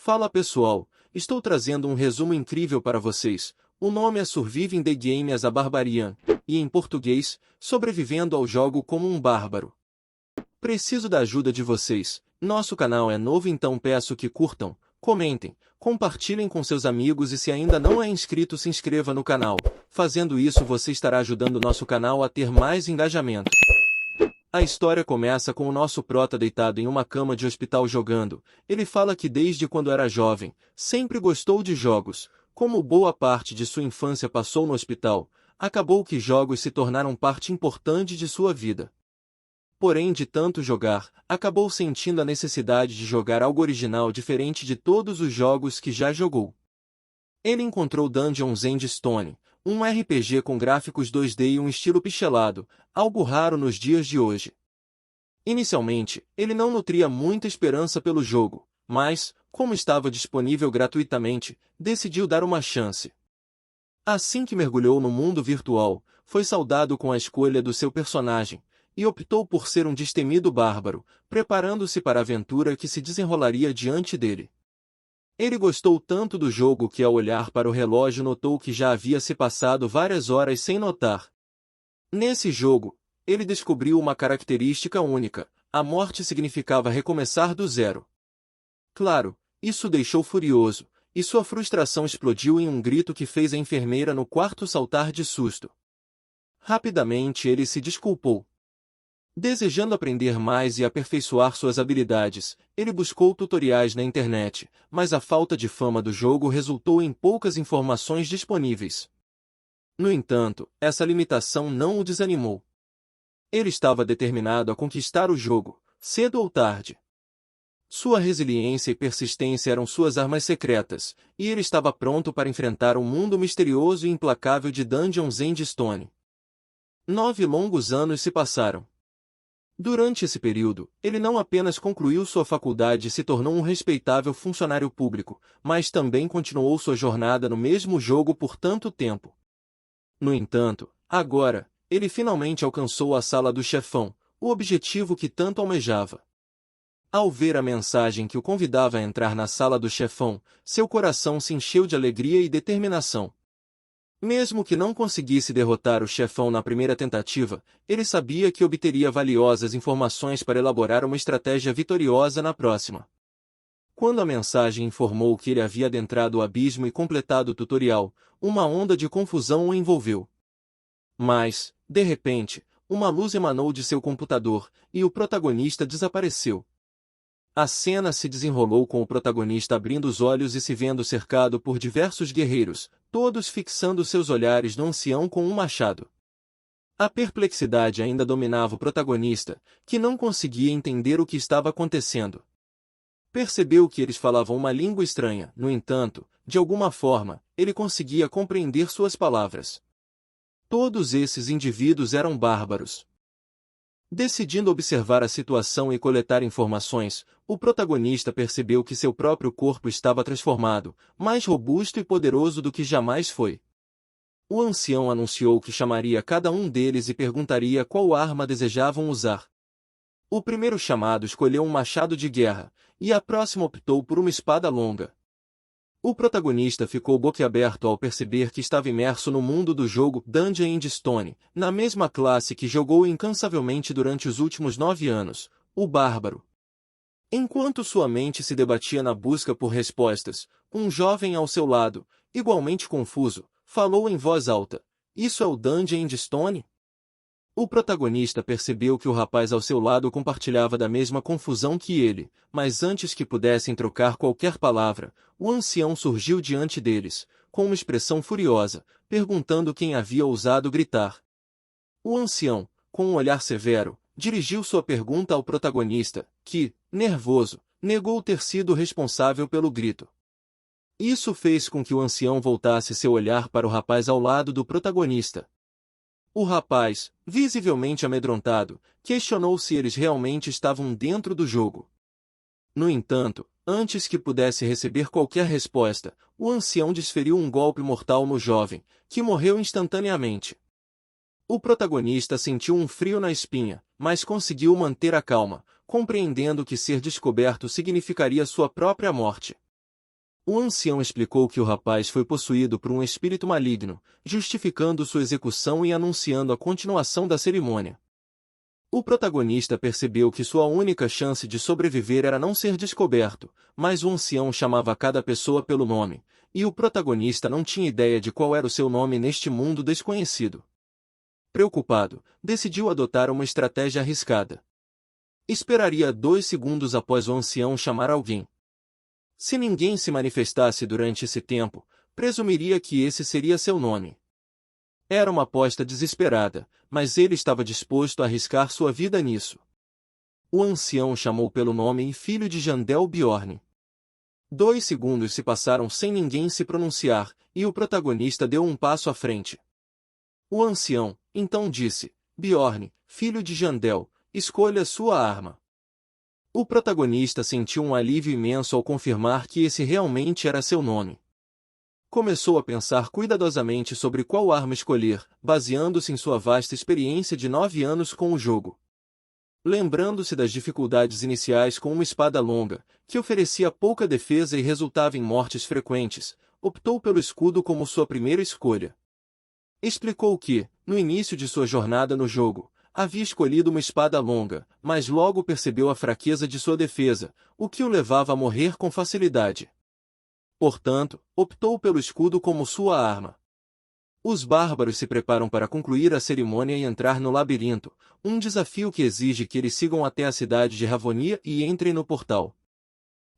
Fala pessoal, estou trazendo um resumo incrível para vocês. O nome é Surviving the Game as a Barbarian, e em português, Sobrevivendo ao Jogo como um Bárbaro. Preciso da ajuda de vocês. Nosso canal é novo, então peço que curtam, comentem, compartilhem com seus amigos e se ainda não é inscrito, se inscreva no canal. Fazendo isso você estará ajudando nosso canal a ter mais engajamento. A história começa com o nosso prota deitado em uma cama de hospital jogando. Ele fala que desde quando era jovem, sempre gostou de jogos. Como boa parte de sua infância passou no hospital, acabou que jogos se tornaram parte importante de sua vida. Porém, de tanto jogar, acabou sentindo a necessidade de jogar algo original diferente de todos os jogos que já jogou. Ele encontrou Dungeons and Stone, um RPG com gráficos 2D e um estilo pixelado, algo raro nos dias de hoje. Inicialmente, ele não nutria muita esperança pelo jogo, mas, como estava disponível gratuitamente, decidiu dar uma chance. Assim que mergulhou no mundo virtual, foi saudado com a escolha do seu personagem, e optou por ser um destemido bárbaro, preparando-se para a aventura que se desenrolaria diante dele. Ele gostou tanto do jogo que, ao olhar para o relógio, notou que já havia se passado várias horas sem notar. Nesse jogo, ele descobriu uma característica única: a morte significava recomeçar do zero. Claro, isso o deixou furioso, e sua frustração explodiu em um grito que fez a enfermeira no quarto saltar de susto. Rapidamente ele se desculpou. Desejando aprender mais e aperfeiçoar suas habilidades, ele buscou tutoriais na internet, mas a falta de fama do jogo resultou em poucas informações disponíveis. No entanto, essa limitação não o desanimou. Ele estava determinado a conquistar o jogo, cedo ou tarde. Sua resiliência e persistência eram suas armas secretas, e ele estava pronto para enfrentar o mundo misterioso e implacável de Dungeons and Stone. 9 longos anos se passaram. Durante esse período, ele não apenas concluiu sua faculdade e se tornou um respeitável funcionário público, mas também continuou sua jornada no mesmo jogo por tanto tempo. No entanto, agora, ele finalmente alcançou a sala do chefão, o objetivo que tanto almejava. Ao ver a mensagem que o convidava a entrar na sala do chefão, seu coração se encheu de alegria e determinação. Mesmo que não conseguisse derrotar o chefão na primeira tentativa, ele sabia que obteria valiosas informações para elaborar uma estratégia vitoriosa na próxima. Quando a mensagem informou que ele havia adentrado o abismo e completado o tutorial, uma onda de confusão o envolveu. Mas, de repente, uma luz emanou de seu computador, e o protagonista desapareceu. A cena se desenrolou com o protagonista abrindo os olhos e se vendo cercado por diversos guerreiros, todos fixando seus olhares no ancião com um machado. A perplexidade ainda dominava o protagonista, que não conseguia entender o que estava acontecendo. Percebeu que eles falavam uma língua estranha, no entanto, de alguma forma, ele conseguia compreender suas palavras. Todos esses indivíduos eram bárbaros. Decidindo observar a situação e coletar informações, o protagonista percebeu que seu próprio corpo estava transformado, mais robusto e poderoso do que jamais foi. O ancião anunciou que chamaria cada um deles e perguntaria qual arma desejavam usar. O primeiro chamado escolheu um machado de guerra, e a próxima optou por uma espada longa. O protagonista ficou boquiaberto ao perceber que estava imerso no mundo do jogo Dungeons and Stone, na mesma classe que jogou incansavelmente durante os últimos 9 anos, o Bárbaro. Enquanto sua mente se debatia na busca por respostas, um jovem ao seu lado, igualmente confuso, falou em voz alta: "Isso é o Dungeons and Stone?" O protagonista percebeu que o rapaz ao seu lado compartilhava da mesma confusão que ele, mas antes que pudessem trocar qualquer palavra, o ancião surgiu diante deles, com uma expressão furiosa, perguntando quem havia ousado gritar. O ancião, com um olhar severo, dirigiu sua pergunta ao protagonista, que, nervoso, negou ter sido responsável pelo grito. Isso fez com que o ancião voltasse seu olhar para o rapaz ao lado do protagonista. O rapaz, visivelmente amedrontado, questionou se eles realmente estavam dentro do jogo. No entanto, antes que pudesse receber qualquer resposta, o ancião desferiu um golpe mortal no jovem, que morreu instantaneamente. O protagonista sentiu um frio na espinha, mas conseguiu manter a calma, compreendendo que ser descoberto significaria sua própria morte. O ancião explicou que o rapaz foi possuído por um espírito maligno, justificando sua execução e anunciando a continuação da cerimônia. O protagonista percebeu que sua única chance de sobreviver era não ser descoberto, mas o ancião chamava cada pessoa pelo nome, e o protagonista não tinha ideia de qual era o seu nome neste mundo desconhecido. Preocupado, decidiu adotar uma estratégia arriscada. Esperaria 2 segundos após o ancião chamar alguém. Se ninguém se manifestasse durante esse tempo, presumiria que esse seria seu nome. Era uma aposta desesperada, mas ele estava disposto a arriscar sua vida nisso. O ancião chamou pelo nome e filho de Jandel Bjorn. 2 segundos se passaram sem ninguém se pronunciar, e o protagonista deu um passo à frente. O ancião, então disse, Bjorn, filho de Jandel, escolha sua arma. O protagonista sentiu um alívio imenso ao confirmar que esse realmente era seu nome. Começou a pensar cuidadosamente sobre qual arma escolher, baseando-se em sua vasta experiência de 9 anos com o jogo. Lembrando-se das dificuldades iniciais com uma espada longa, que oferecia pouca defesa e resultava em mortes frequentes, optou pelo escudo como sua primeira escolha. Explicou que, no início de sua jornada no jogo, havia escolhido uma espada longa, mas logo percebeu a fraqueza de sua defesa, o que o levava a morrer com facilidade. Portanto, optou pelo escudo como sua arma. Os bárbaros se preparam para concluir a cerimônia e entrar no labirinto, um desafio que exige que eles sigam até a cidade de Ravonia e entrem no portal.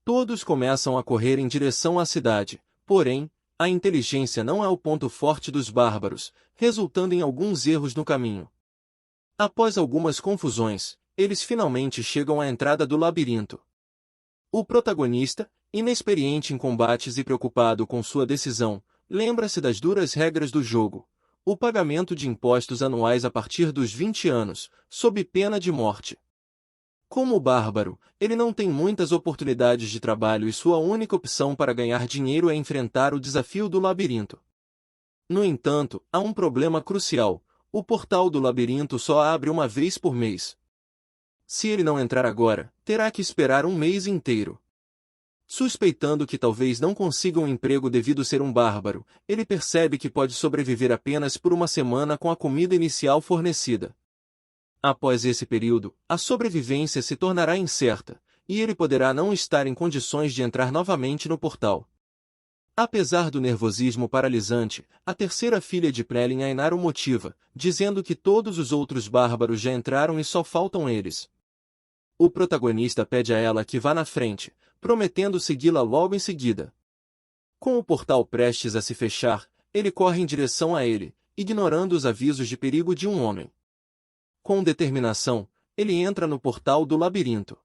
Todos começam a correr em direção à cidade, porém, a inteligência não é o ponto forte dos bárbaros, resultando em alguns erros no caminho. Após algumas confusões, eles finalmente chegam à entrada do labirinto. O protagonista, inexperiente em combates e preocupado com sua decisão, lembra-se das duras regras do jogo. O pagamento de impostos anuais a partir dos 20 anos, sob pena de morte. Como bárbaro, ele não tem muitas oportunidades de trabalho e sua única opção para ganhar dinheiro é enfrentar o desafio do labirinto. No entanto, há um problema crucial. O portal do labirinto só abre uma vez por mês. Se ele não entrar agora, terá que esperar um mês inteiro. Suspeitando que talvez não consiga um emprego devido ser um bárbaro, ele percebe que pode sobreviver apenas por uma semana com a comida inicial fornecida. Após esse período, a sobrevivência se tornará incerta, e ele poderá não estar em condições de entrar novamente no portal. Apesar do nervosismo paralisante, a terceira filha de Prelin Ainar o motiva, dizendo que todos os outros bárbaros já entraram e só faltam eles. O protagonista pede a ela que vá na frente, prometendo segui-la logo em seguida. Com o portal prestes a se fechar, ele corre em direção a ele, ignorando os avisos de perigo de um homem. Com determinação, ele entra no portal do labirinto.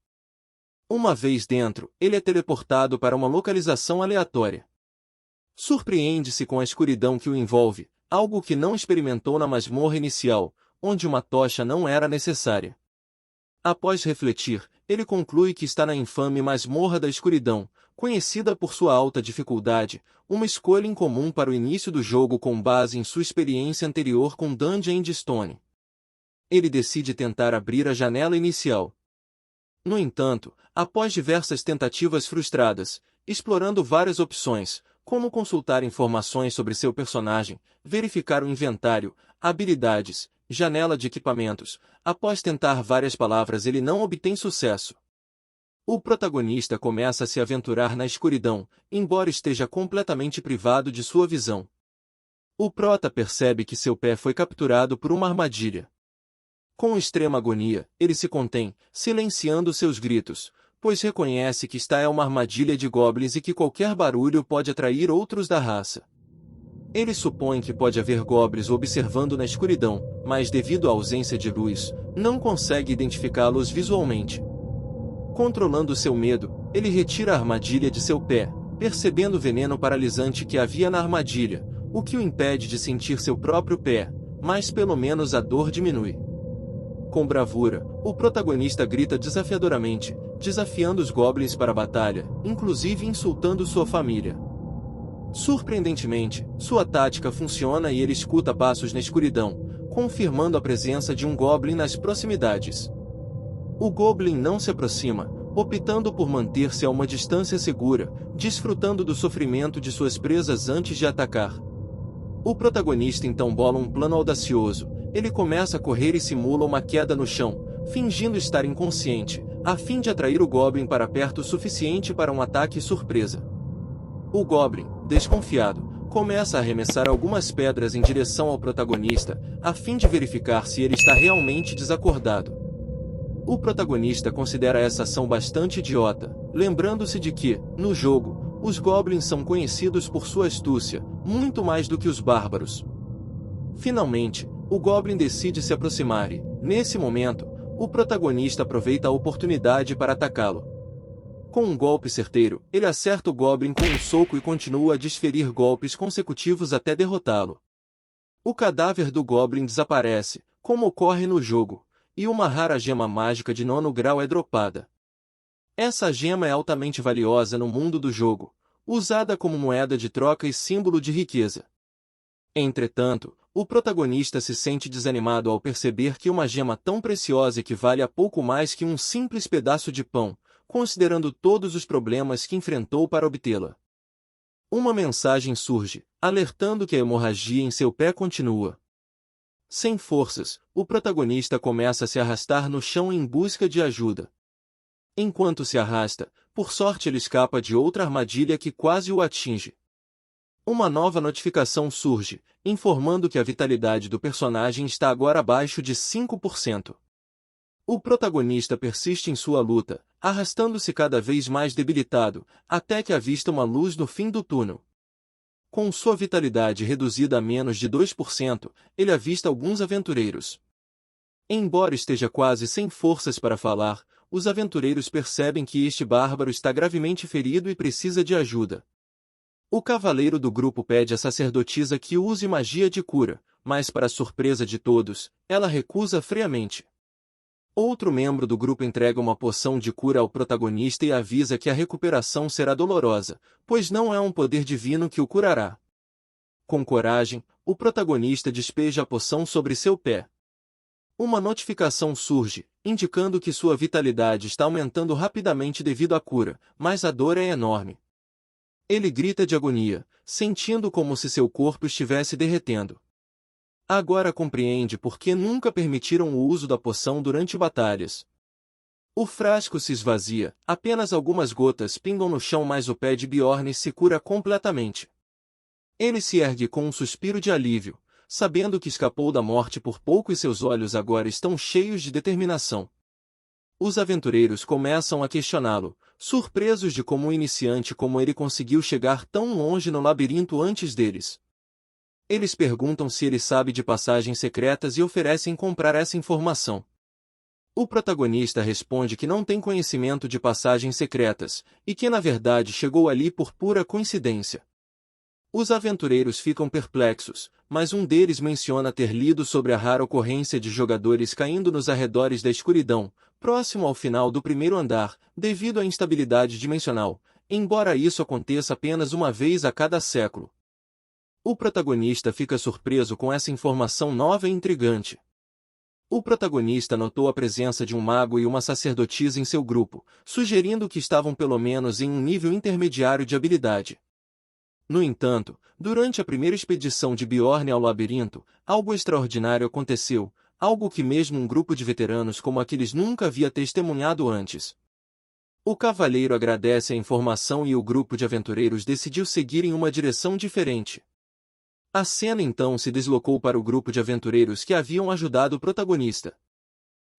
Uma vez dentro, ele é teleportado para uma localização aleatória. Surpreende-se com a escuridão que o envolve, algo que não experimentou na masmorra inicial, onde uma tocha não era necessária. Após refletir, ele conclui que está na infame masmorra da escuridão, conhecida por sua alta dificuldade, uma escolha incomum para o início do jogo com base em sua experiência anterior com Dungeon & Stone. Ele decide tentar abrir a janela inicial. No entanto, após diversas tentativas frustradas, explorando várias opções, como consultar informações sobre seu personagem, verificar o inventário, habilidades, janela de equipamentos, após tentar várias palavras ele não obtém sucesso. O protagonista começa a se aventurar na escuridão, embora esteja completamente privado de sua visão. O prota percebe que seu pé foi capturado por uma armadilha. Com extrema agonia, ele se contém, silenciando seus gritos, pois reconhece que está em uma armadilha de goblins e que qualquer barulho pode atrair outros da raça. Ele supõe que pode haver goblins observando na escuridão, mas devido à ausência de luz, não consegue identificá-los visualmente. Controlando seu medo, ele retira a armadilha de seu pé, percebendo o veneno paralisante que havia na armadilha, o que o impede de sentir seu próprio pé, mas pelo menos a dor diminui. Com bravura, o protagonista grita desafiadoramente, desafiando os goblins para a batalha, inclusive insultando sua família. Surpreendentemente, sua tática funciona e ele escuta passos na escuridão, confirmando a presença de um goblin nas proximidades. O goblin não se aproxima, optando por manter-se a uma distância segura, desfrutando do sofrimento de suas presas antes de atacar. O protagonista então bola um plano audacioso. Ele começa a correr e simula uma queda no chão, fingindo estar inconsciente, a fim de atrair o Goblin para perto o suficiente para um ataque surpresa. O Goblin, desconfiado, começa a arremessar algumas pedras em direção ao protagonista, a fim de verificar se ele está realmente desacordado. O protagonista considera essa ação bastante idiota, lembrando-se de que, no jogo, os Goblins são conhecidos por sua astúcia, muito mais do que os bárbaros. Finalmente, o Goblin decide se aproximar e, nesse momento, o protagonista aproveita a oportunidade para atacá-lo. Com um golpe certeiro, ele acerta o Goblin com um soco e continua a desferir golpes consecutivos até derrotá-lo. O cadáver do Goblin desaparece, como ocorre no jogo, e uma rara gema mágica de 9º grau é dropada. Essa gema é altamente valiosa no mundo do jogo, usada como moeda de troca e símbolo de riqueza. Entretanto, o protagonista se sente desanimado ao perceber que uma gema tão preciosa equivale a pouco mais que um simples pedaço de pão, considerando todos os problemas que enfrentou para obtê-la. Uma mensagem surge, alertando que a hemorragia em seu pé continua. Sem forças, o protagonista começa a se arrastar no chão em busca de ajuda. Enquanto se arrasta, por sorte ele escapa de outra armadilha que quase o atinge. Uma nova notificação surge, informando que a vitalidade do personagem está agora abaixo de 5%. O protagonista persiste em sua luta, arrastando-se cada vez mais debilitado, até que avista uma luz no fim do túnel. Com sua vitalidade reduzida a menos de 2%, ele avista alguns aventureiros. Embora esteja quase sem forças para falar, os aventureiros percebem que este bárbaro está gravemente ferido e precisa de ajuda. O cavaleiro do grupo pede à sacerdotisa que use magia de cura, mas para surpresa de todos, ela recusa friamente. Outro membro do grupo entrega uma poção de cura ao protagonista e avisa que a recuperação será dolorosa, pois não é um poder divino que o curará. Com coragem, o protagonista despeja a poção sobre seu pé. Uma notificação surge, indicando que sua vitalidade está aumentando rapidamente devido à cura, mas a dor é enorme. Ele grita de agonia, sentindo como se seu corpo estivesse derretendo. Agora compreende por que nunca permitiram o uso da poção durante batalhas. O frasco se esvazia, apenas algumas gotas pingam no chão, mas o pé de Bjorn se cura completamente. Ele se ergue com um suspiro de alívio, sabendo que escapou da morte por pouco e seus olhos agora estão cheios de determinação. Os aventureiros começam a questioná-lo, surpresos de como um iniciante como ele conseguiu chegar tão longe no labirinto antes deles. Eles perguntam se ele sabe de passagens secretas e oferecem comprar essa informação. O protagonista responde que não tem conhecimento de passagens secretas, e que na verdade chegou ali por pura coincidência. Os aventureiros ficam perplexos, mas um deles menciona ter lido sobre a rara ocorrência de jogadores caindo nos arredores da escuridão, próximo ao final do primeiro andar, devido à instabilidade dimensional, embora isso aconteça apenas uma vez a cada século. O protagonista fica surpreso com essa informação nova e intrigante. O protagonista notou a presença de um mago e uma sacerdotisa em seu grupo, sugerindo que estavam pelo menos em um nível intermediário de habilidade. No entanto, durante a primeira expedição de Bjorn ao labirinto, algo extraordinário aconteceu, algo que mesmo um grupo de veteranos como aqueles nunca havia testemunhado antes. O cavaleiro agradece a informação e o grupo de aventureiros decidiu seguir em uma direção diferente. A cena então se deslocou para o grupo de aventureiros que haviam ajudado o protagonista.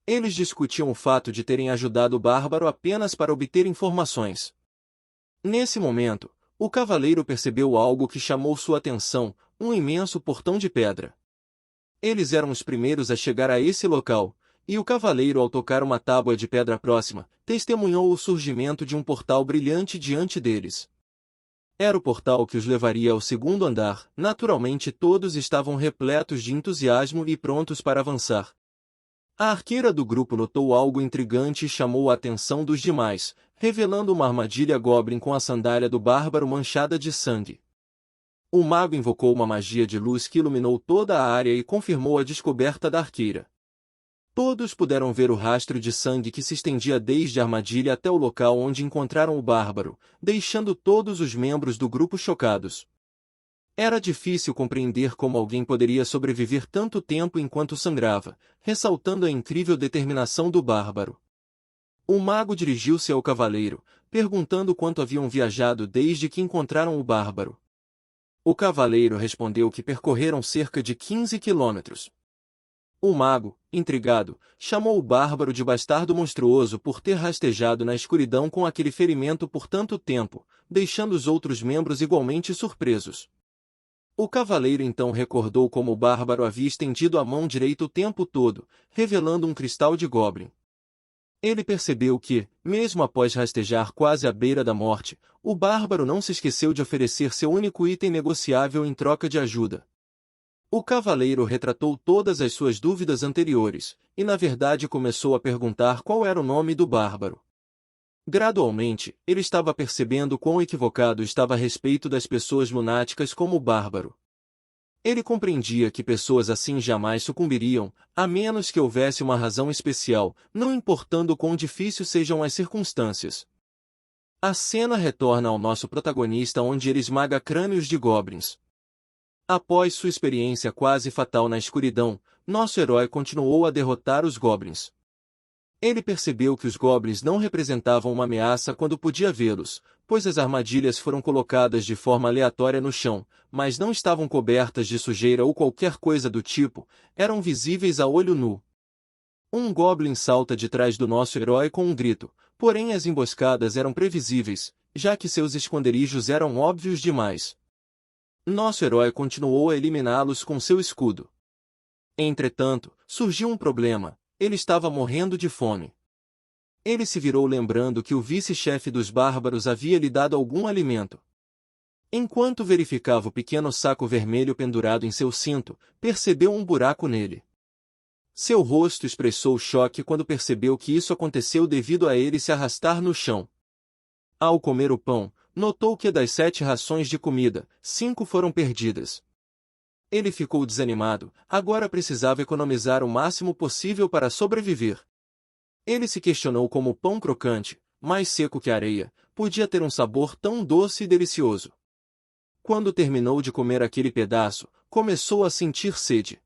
Eles discutiam o fato de terem ajudado o bárbaro apenas para obter informações. Nesse momento, o cavaleiro percebeu algo que chamou sua atenção, um imenso portão de pedra. Eles eram os primeiros a chegar a esse local, e o cavaleiro, ao tocar uma tábua de pedra próxima, testemunhou o surgimento de um portal brilhante diante deles. Era o portal que os levaria ao segundo andar. Naturalmente todos estavam repletos de entusiasmo e prontos para avançar. A arqueira do grupo notou algo intrigante e chamou a atenção dos demais, revelando uma armadilha Goblin com a sandália do bárbaro manchada de sangue. O mago invocou uma magia de luz que iluminou toda a área e confirmou a descoberta da arqueira. Todos puderam ver o rastro de sangue que se estendia desde a armadilha até o local onde encontraram o bárbaro, deixando todos os membros do grupo chocados. Era difícil compreender como alguém poderia sobreviver tanto tempo enquanto sangrava, ressaltando a incrível determinação do bárbaro. O mago dirigiu-se ao cavaleiro, perguntando quanto haviam viajado desde que encontraram o bárbaro. O cavaleiro respondeu que percorreram cerca de 15 quilômetros. O mago, intrigado, chamou o bárbaro de bastardo monstruoso por ter rastejado na escuridão com aquele ferimento por tanto tempo, deixando os outros membros igualmente surpresos. O cavaleiro então recordou como o bárbaro havia estendido a mão direita o tempo todo, revelando um cristal de Goblin. Ele percebeu que, mesmo após rastejar quase à beira da morte, o bárbaro não se esqueceu de oferecer seu único item negociável em troca de ajuda. O cavaleiro retratou todas as suas dúvidas anteriores, e na verdade começou a perguntar qual era o nome do bárbaro. Gradualmente, ele estava percebendo quão equivocado estava a respeito das pessoas lunáticas como o bárbaro. Ele compreendia que pessoas assim jamais sucumbiriam, a menos que houvesse uma razão especial, não importando quão difíceis sejam as circunstâncias. A cena retorna ao nosso protagonista onde ele esmaga crânios de goblins. Após sua experiência quase fatal na escuridão, nosso herói continuou a derrotar os goblins. Ele percebeu que os goblins não representavam uma ameaça quando podia vê-los, pois as armadilhas foram colocadas de forma aleatória no chão, mas não estavam cobertas de sujeira ou qualquer coisa do tipo, eram visíveis a olho nu. Um goblin salta de trás do nosso herói com um grito, porém as emboscadas eram previsíveis, já que seus esconderijos eram óbvios demais. Nosso herói continuou a eliminá-los com seu escudo. Entretanto, surgiu um problema: ele estava morrendo de fome. Ele se virou lembrando que o vice-chefe dos bárbaros havia lhe dado algum alimento. Enquanto verificava o pequeno saco vermelho pendurado em seu cinto, percebeu um buraco nele. Seu rosto expressou choque quando percebeu que isso aconteceu devido a ele se arrastar no chão. Ao comer o pão, notou que das 7 rações de comida, 5 foram perdidas. Ele ficou desanimado, agora precisava economizar o máximo possível para sobreviver. Ele se questionou como o pão crocante, mais seco que a areia, podia ter um sabor tão doce e delicioso. Quando terminou de comer aquele pedaço, começou a sentir sede.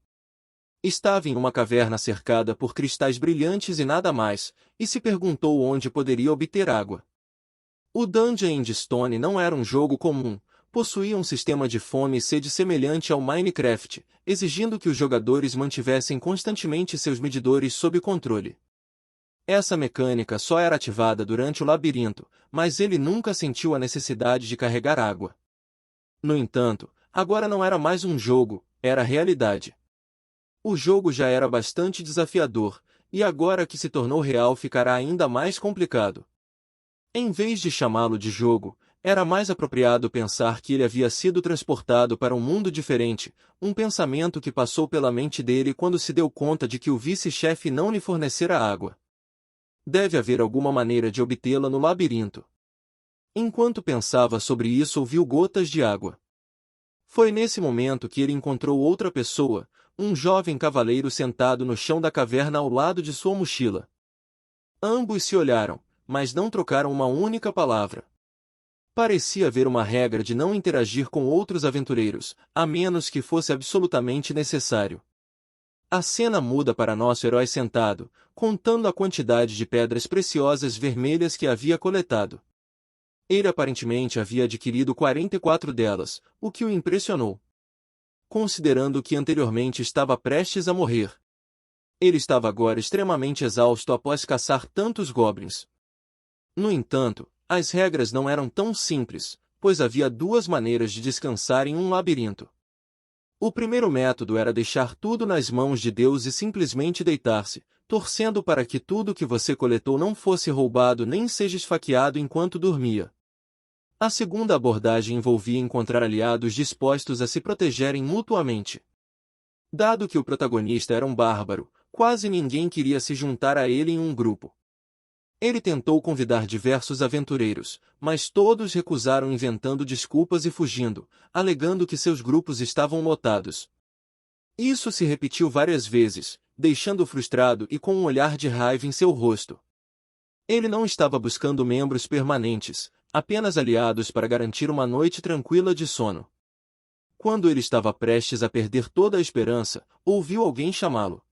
Estava em uma caverna cercada por cristais brilhantes e nada mais, e se perguntou onde poderia obter água. O Dungeon and Stone não era um jogo comum, possuía um sistema de fome e sede semelhante ao Minecraft, exigindo que os jogadores mantivessem constantemente seus medidores sob controle. Essa mecânica só era ativada durante o labirinto, mas ele nunca sentiu a necessidade de carregar água. No entanto, agora não era mais um jogo, era realidade. O jogo já era bastante desafiador, e agora que se tornou real ficará ainda mais complicado. Em vez de chamá-lo de jogo, era mais apropriado pensar que ele havia sido transportado para um mundo diferente, um pensamento que passou pela mente dele quando se deu conta de que o vice-chefe não lhe fornecera água. Deve haver alguma maneira de obtê-la no labirinto. Enquanto pensava sobre isso, ouviu gotas de água. Foi nesse momento que ele encontrou outra pessoa, um jovem cavaleiro sentado no chão da caverna ao lado de sua mochila. Ambos se olharam, mas não trocaram uma única palavra. Parecia haver uma regra de não interagir com outros aventureiros, a menos que fosse absolutamente necessário. A cena muda para nosso herói sentado, contando a quantidade de pedras preciosas vermelhas que havia coletado. Ele aparentemente havia adquirido 44 delas, o que o impressionou. Considerando que anteriormente estava prestes a morrer. Ele estava agora extremamente exausto após caçar tantos goblins. No entanto, as regras não eram tão simples, pois havia 2 maneiras de descansar em um labirinto. O primeiro método era deixar tudo nas mãos de Deus e simplesmente deitar-se, torcendo para que tudo que você coletou não fosse roubado nem seja esfaqueado enquanto dormia. A segunda abordagem envolvia encontrar aliados dispostos a se protegerem mutuamente. Dado que o protagonista era um bárbaro, quase ninguém queria se juntar a ele em um grupo. Ele tentou convidar diversos aventureiros, mas todos recusaram, inventando desculpas e fugindo, alegando que seus grupos estavam lotados. Isso se repetiu várias vezes, deixando-o frustrado e com um olhar de raiva em seu rosto. Ele não estava buscando membros permanentes, apenas aliados para garantir uma noite tranquila de sono. Quando ele estava prestes a perder toda a esperança, ouviu alguém chamá-lo.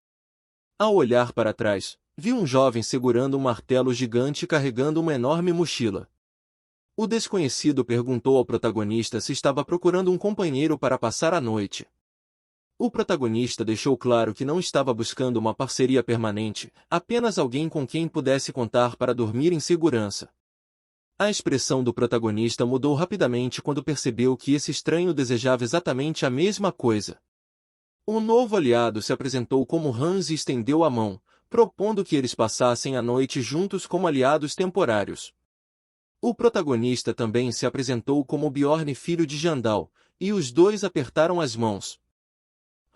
Ao olhar para trás, viu um jovem segurando um martelo gigante e carregando uma enorme mochila. O desconhecido perguntou ao protagonista se estava procurando um companheiro para passar a noite. O protagonista deixou claro que não estava buscando uma parceria permanente, apenas alguém com quem pudesse contar para dormir em segurança. A expressão do protagonista mudou rapidamente quando percebeu que esse estranho desejava exatamente a mesma coisa. O novo aliado se apresentou como Hans e estendeu a mão, propondo que eles passassem a noite juntos como aliados temporários. O protagonista também se apresentou como Bjorn, filho de Jandal, e os dois apertaram as mãos.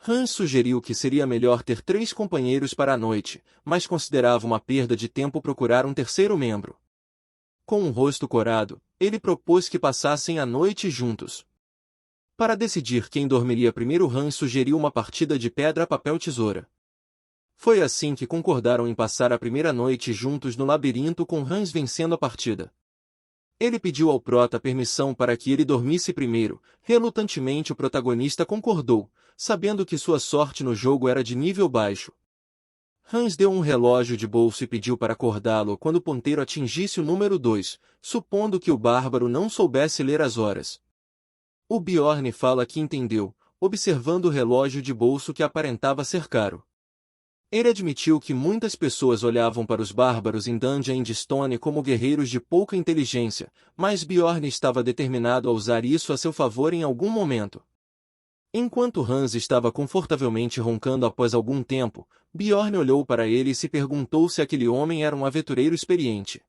Hans sugeriu que seria melhor ter 3 companheiros para a noite, mas considerava uma perda de tempo procurar um terceiro membro. Com um rosto corado, ele propôs que passassem a noite juntos. Para decidir quem dormiria primeiro, Hans sugeriu uma partida de pedra-papel-tesoura. Foi assim que concordaram em passar a primeira noite juntos no labirinto, com Hans vencendo a partida. Ele pediu ao prota permissão para que ele dormisse primeiro. Relutantemente o protagonista concordou, sabendo que sua sorte no jogo era de nível baixo. Hans deu um relógio de bolso e pediu para acordá-lo quando o ponteiro atingisse o número 2, supondo que o bárbaro não soubesse ler as horas. O Bjorn fala que entendeu, observando o relógio de bolso que aparentava ser caro. Ele admitiu que muitas pessoas olhavam para os bárbaros em Dungeon Stone como guerreiros de pouca inteligência, mas Bjorn estava determinado a usar isso a seu favor em algum momento. Enquanto Hans estava confortavelmente roncando após algum tempo, Bjorn olhou para ele e se perguntou se aquele homem era um aventureiro experiente.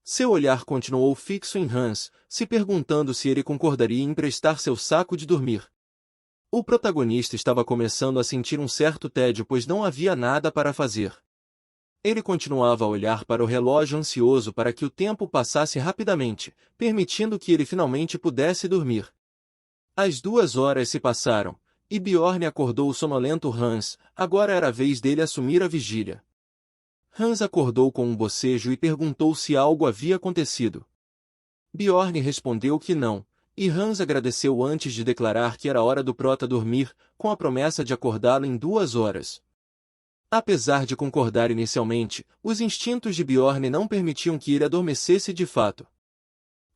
Seu olhar continuou fixo em Hans, se perguntando se ele concordaria em emprestar seu saco de dormir. O protagonista estava começando a sentir um certo tédio, pois não havia nada para fazer. Ele continuava a olhar para o relógio, ansioso para que o tempo passasse rapidamente, permitindo que ele finalmente pudesse dormir. As 2 horas se passaram, e Bjorn acordou o sonolento Hans. Agora era a vez dele assumir a vigília. Hans acordou com um bocejo e perguntou se algo havia acontecido. Bjorn respondeu que não, e Hans agradeceu antes de declarar que era hora do prota dormir, com a promessa de acordá-lo em 2 horas. Apesar de concordar inicialmente, os instintos de Bjorn não permitiam que ele adormecesse de fato.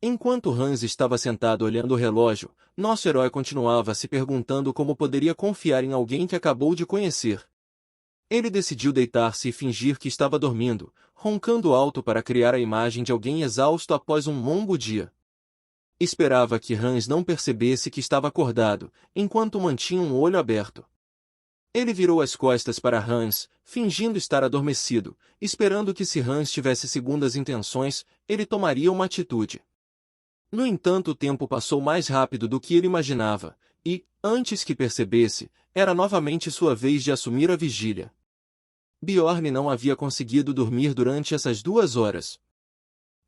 Enquanto Hans estava sentado olhando o relógio, nosso herói continuava se perguntando como poderia confiar em alguém que acabou de conhecer. Ele decidiu deitar-se e fingir que estava dormindo, roncando alto para criar a imagem de alguém exausto após um longo dia. Esperava que Hans não percebesse que estava acordado, enquanto mantinha um olho aberto. Ele virou as costas para Hans, fingindo estar adormecido, esperando que, se Hans tivesse segundas intenções, ele tomaria uma atitude. No entanto, o tempo passou mais rápido do que ele imaginava, e, antes que percebesse, era novamente sua vez de assumir a vigília. Bjorn não havia conseguido dormir durante essas 2 horas.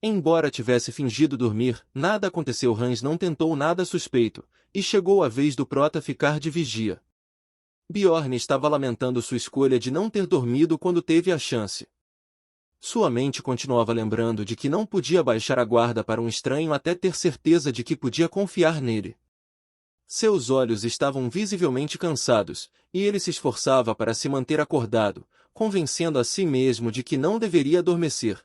Embora tivesse fingido dormir, nada aconteceu. Hans não tentou nada suspeito, e chegou a vez do prota ficar de vigia. Bjorn estava lamentando sua escolha de não ter dormido quando teve a chance. Sua mente continuava lembrando de que não podia baixar a guarda para um estranho até ter certeza de que podia confiar nele. Seus olhos estavam visivelmente cansados, e ele se esforçava para se manter acordado, convencendo a si mesmo de que não deveria adormecer.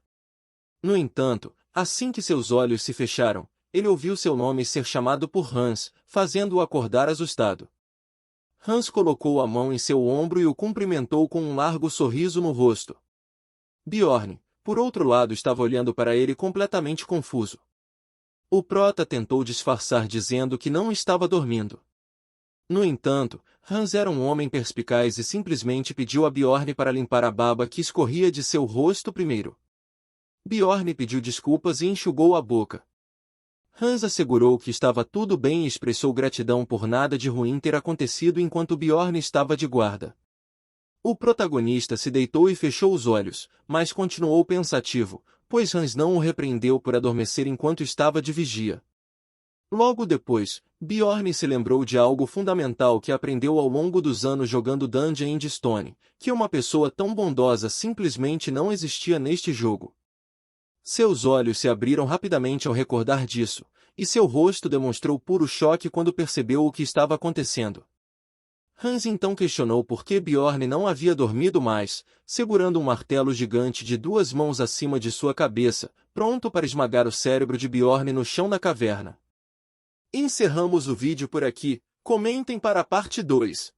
No entanto, assim que seus olhos se fecharam, ele ouviu seu nome ser chamado por Hans, fazendo-o acordar assustado. Hans colocou a mão em seu ombro e o cumprimentou com um largo sorriso no rosto. Bjorn, por outro lado, estava olhando para ele completamente confuso. O prota tentou disfarçar dizendo que não estava dormindo. No entanto, Hans era um homem perspicaz e simplesmente pediu a Bjorn para limpar a baba que escorria de seu rosto primeiro. Bjorn pediu desculpas e enxugou a boca. Hans assegurou que estava tudo bem e expressou gratidão por nada de ruim ter acontecido enquanto Bjorn estava de guarda. O protagonista se deitou e fechou os olhos, mas continuou pensativo, pois Hans não o repreendeu por adormecer enquanto estava de vigia. Logo depois, Bjorn se lembrou de algo fundamental que aprendeu ao longo dos anos jogando Dungeon and Stone, que uma pessoa tão bondosa simplesmente não existia neste jogo. Seus olhos se abriram rapidamente ao recordar disso, e seu rosto demonstrou puro choque quando percebeu o que estava acontecendo. Hans então questionou por que Bjorn não havia dormido mais, segurando um martelo gigante de 2 mãos acima de sua cabeça, pronto para esmagar o cérebro de Bjorn no chão da caverna. Encerramos o vídeo por aqui, comentem para a parte 2.